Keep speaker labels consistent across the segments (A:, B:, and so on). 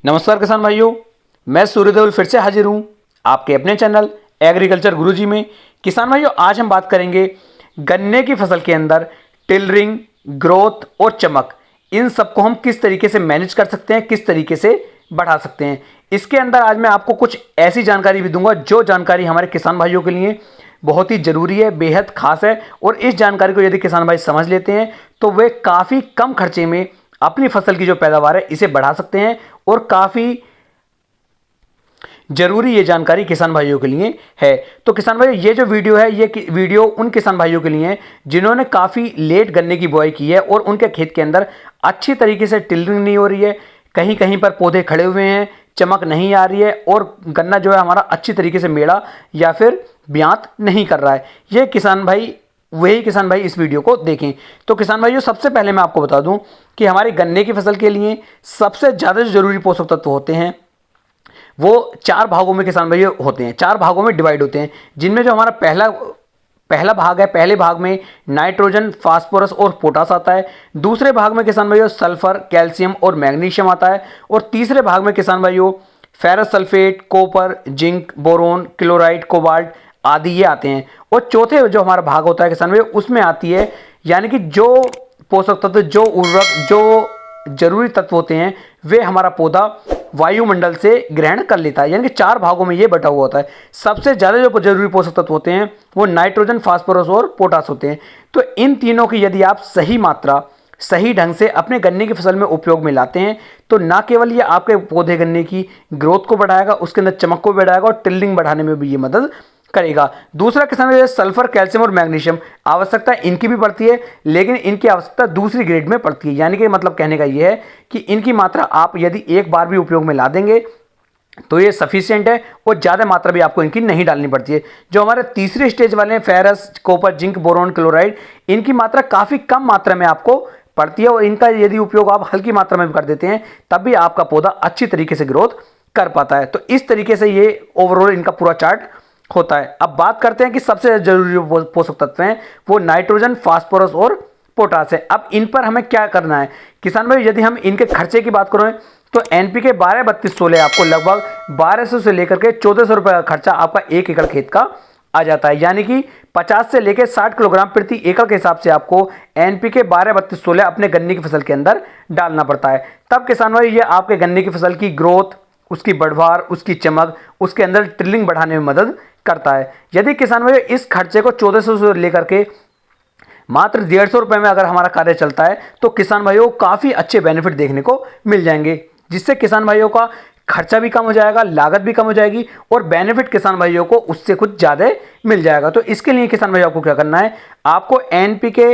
A: नमस्कार किसान भाइयों, मैं सूर्यदेव फिर से हाजिर हूँ आपके अपने चैनल एग्रीकल्चर गुरुजी में। किसान भाइयों, आज हम बात करेंगे गन्ने की फसल के अंदर टिलरिंग, ग्रोथ और चमक, इन सबको हम किस तरीके से मैनेज कर सकते हैं, किस तरीके से बढ़ा सकते हैं। इसके अंदर आज मैं आपको कुछ ऐसी जानकारी भी दूंगा जो जानकारी हमारे किसान भाइयों के लिए बहुत ही ज़रूरी है, बेहद खास है। और इस जानकारी को यदि किसान भाई समझ लेते हैं तो वे काफ़ी कम खर्चे में अपनी फसल की जो पैदावार है इसे बढ़ा सकते हैं। और काफ़ी जरूरी ये जानकारी किसान भाइयों के लिए है। तो किसान भाइयों, ये जो वीडियो है ये वीडियो उन किसान भाइयों के लिए है जिन्होंने काफ़ी लेट गन्ने की बुआई की है और उनके खेत के अंदर अच्छी तरीके से टिलरिंग नहीं हो रही है, कहीं कहीं पर पौधे खड़े हुए हैं, चमक नहीं आ रही है और गन्ना जो है हमारा अच्छी तरीके से मेड़ा या फिर ब्यात नहीं कर रहा है। ये किसान भाई, वही किसान भाई इस वीडियो को देखें। तो किसान भाइयों, सबसे पहले मैं आपको बता दूं कि हमारी गन्ने की फसल के लिए सबसे ज़्यादा जो जरूरी पोषक तत्व होते हैं वो 4 भागों में किसान भाइयों होते हैं, 4 भागों में डिवाइड होते हैं। जिनमें जो हमारा पहला भाग है, पहले भाग में नाइट्रोजन, फास्फोरस और पोटास आता है। दूसरे भाग में किसान भाइयों सल्फर, कैल्शियम और मैग्नीशियम आता है। और तीसरे भाग में किसान भाइयों ferrous sulphate, copper, zinc, boron, chloride, cobalt आदि ये आते हैं। और चौथे जो हमारा भाग होता है किसान भाइयों, उसमें आती है यानी कि जो पोषक तत्व, जो उर्वरक, जो जरूरी तत्व होते हैं वे हमारा पौधा वायुमंडल से ग्रहण कर लेता है। यानी कि 4 भागों में ये बटा हुआ होता है। सबसे ज़्यादा जो जरूरी पोषक तत्व होते हैं वो नाइट्रोजन, फास्फोरस और पोटास होते हैं। तो इन तीनों की यदि आप सही मात्रा, सही ढंग से अपने गन्ने की फसल में उपयोग में लाते हैं तो ना केवल ये आपके पौधे गन्ने की ग्रोथ को बढ़ाएगा, उसके अंदर चमक को बढ़ाएगा और टिलरिंग बढ़ाने में भी ये मदद करेगा। दूसरा किसान भाई, सल्फर, कैल्शियम और मैग्नीशियम आवश्यकता इनकी भी पड़ती है, लेकिन इनकी आवश्यकता दूसरी ग्रेड में पड़ती है। यानी कि मतलब कहने का ये है कि इनकी मात्रा आप यदि एक बार भी उपयोग में ला देंगे तो ये सफिशिएंट है और ज़्यादा मात्रा भी आपको इनकी नहीं डालनी पड़ती है। जो हमारे तीसरे स्टेज वाले हैं ferrous, copper, zinc, boron, chloride, इनकी मात्रा काफ़ी कम मात्रा में आपको पड़ती है और इनका यदि उपयोग आप हल्की मात्रा में कर देते हैं तब भी आपका पौधा अच्छी तरीके से ग्रोथ कर पाता है। तो इस तरीके से ये ओवरऑल इनका पूरा चार्ट होता है। अब बात करते हैं कि सबसे जरूरी पोषक तत्व हैं वो नाइट्रोजन, फास्फोरस और पोटास है। अब इन पर हमें क्या करना है किसान भाई, यदि हम इनके खर्चे की बात करें तो एनपीके 12-32-16 आपको लगभग 1200 से लेकर के 1400 रुपये का खर्चा आपका 1 एकड़ खेत का आ जाता है। यानी कि 50 से लेकर 60 किलोग्राम प्रति एकड़ के हिसाब से आपको एनपीके 12-32-16 अपने गन्ने की फसल के अंदर डालना पड़ता है। तब किसान भाई ये आपके गन्ने की फसल की ग्रोथ, उसकी बढ़वार, उसकी चमक, उसके अंदर टिलरिंग बढ़ाने में मदद करता है। यदि किसान भाई इस खर्चे को 1400 से लेकर के मात्र 150 रुपये में अगर हमारा कार्य चलता है तो किसान भाइयों को काफ़ी अच्छे बेनिफिट देखने को मिल जाएंगे, जिससे किसान भाइयों का खर्चा भी कम हो जाएगा, लागत भी कम हो जाएगी और बेनिफिट किसान भाइयों को उससे कुछ ज़्यादा मिल जाएगा। तो इसके लिए किसान भाइयों को क्या करना है, आपको एनपीके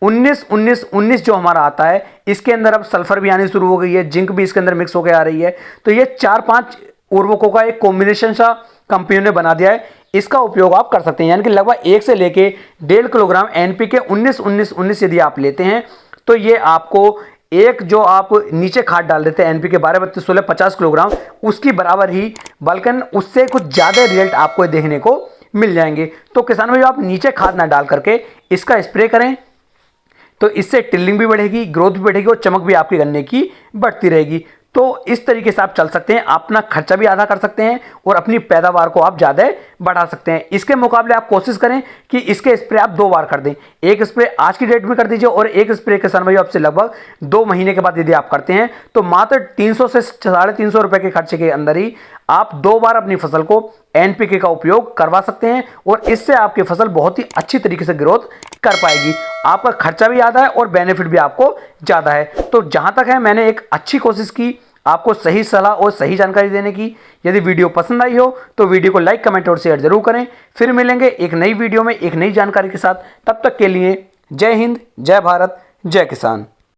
A: 19-19-19 जो हमारा आता है इसके अंदर अब सल्फर भी आनी शुरू हो गई है, जिंक भी इसके अंदर मिक्स होकर आ रही है। तो ये 4-5 उर्वरकों का एक कॉम्बिनेशन सा कंपनी ने बना दिया है, इसका उपयोग आप कर सकते हैं। यानी कि लगभग 1 से लेके 1.5 किलोग्राम एनपीके 19-19-19 यदि आप लेते हैं तो ये आपको एक जो आप नीचे खाद डाल देते हैं एनपीके 12-32-16 50 किलोग्राम, उसकी बराबर ही बल्कि उससे कुछ ज़्यादा रिजल्ट आपको देखने को मिल जाएंगे। तो किसान भाई आप नीचे खाद ना डाल करके इसका स्प्रे करें तो इससे टिलरिंग भी बढ़ेगी, ग्रोथ भी बढ़ेगी और चमक भी आपके गन्ने की बढ़ती रहेगी। तो इस तरीके से आप चल सकते हैं, अपना खर्चा भी आधा कर सकते हैं और अपनी पैदावार को आप ज़्यादा बढ़ा सकते हैं। इसके मुकाबले आप कोशिश करें कि इसके स्प्रे आप 2 बार कर दें। एक स्प्रे आज की डेट में कर दीजिए और एक स्प्रे किसान भाई आपसे लगभग 2 महीने के बाद यदि आप करते हैं तो मात्र 300 से 350 रुपये के खर्चे के अंदर ही आप 2 बार अपनी फसल को एनपीके का उपयोग करवा सकते हैं और इससे आपकी फसल बहुत ही अच्छी तरीके से ग्रोथ कर पाएगी। आपका खर्चा भी आधा है और बेनिफिट भी आपको ज़्यादा है। तो जहां तक है मैंने एक अच्छी कोशिश की आपको सही सलाह और सही जानकारी देने की। यदि वीडियो पसंद आई हो तो वीडियो को लाइक, कमेंट और शेयर जरूर करें। फिर मिलेंगे एक नई वीडियो में एक नई जानकारी के साथ। तब तक के लिए जय हिंद, जय भारत, जय किसान।